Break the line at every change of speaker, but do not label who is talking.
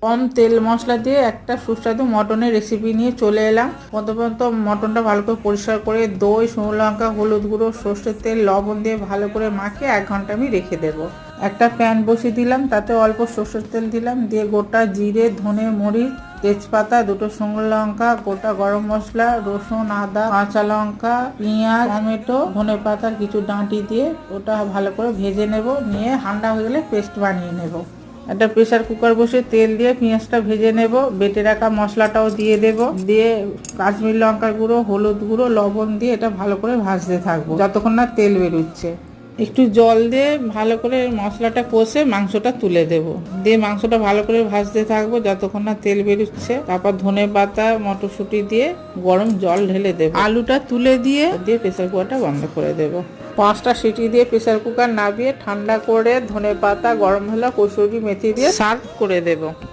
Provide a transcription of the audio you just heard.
কম তেল মশলা দিয়ে একটা সুস্বাদু মটনের রেসিপি নিয়ে চলে এলাম। প্রথমত মটনটা ভালো করে পরিষ্কার করে দই, শুকনো লঙ্কা, হলুদ গুঁড়ো, সর্ষের তেল, লবণ দিয়ে ভালো করে মাখিয়ে 1 ঘন্টা আমি রেখে দেবো। একটা প্যান বসিয়ে দিলাম, তাতে অল্প সর্ষের তেল দিলাম, দিয়ে গোটা জিরে, ধনে, মরিচ, তেজপাতা, 2টো শুকনো লঙ্কা, গোটা গরম মশলা, রসুন, আদা, কাঁচা লঙ্কা, পেঁয়াজ, টমেটো, ধনে পাতার কিছু ডাঁটি দিয়ে ওটা ভালো করে ভেজে নেব। নিয়ে ঠান্ডা হয়ে গেলে পেস্ট বানিয়ে নেব। একটা প্রেসার কুকার বসে তেল দিয়ে পেঁয়াজটা ভেজে নেব। বেটে রাখা মশলাটাও দিয়ে দেব। দিয়ে কাশ্মীর লঙ্কার গুঁড়ো, হলুদ গুঁড়ো, লবণ দিয়ে এটা ভালো করে ভাজতে থাকবো যতক্ষণ না তেল বেরোচ্ছে। একটু জল দিয়ে ভালো করে মশলাটা কষে মাংসটা তুলে দেব। দিয়ে মাংসটা ভালো করে ভাজতে থাকবো যতক্ষণ না তেল বেরোচ্ছে। তারপর ধনে পাতা, মটরশুঁটি দিয়ে গরম জল ঢেলে দেবো। আলুটা তুলে দিয়ে প্রেসার কুকারটা বন্ধ করে দেবো। 5টা সিটি দিয়ে প্রেসার কুকার নামিয়ে ঠান্ডা করে ধনে পাতা, গরম মশলা, কসুরি মেথি দিয়ে সার্ভ করে দেব।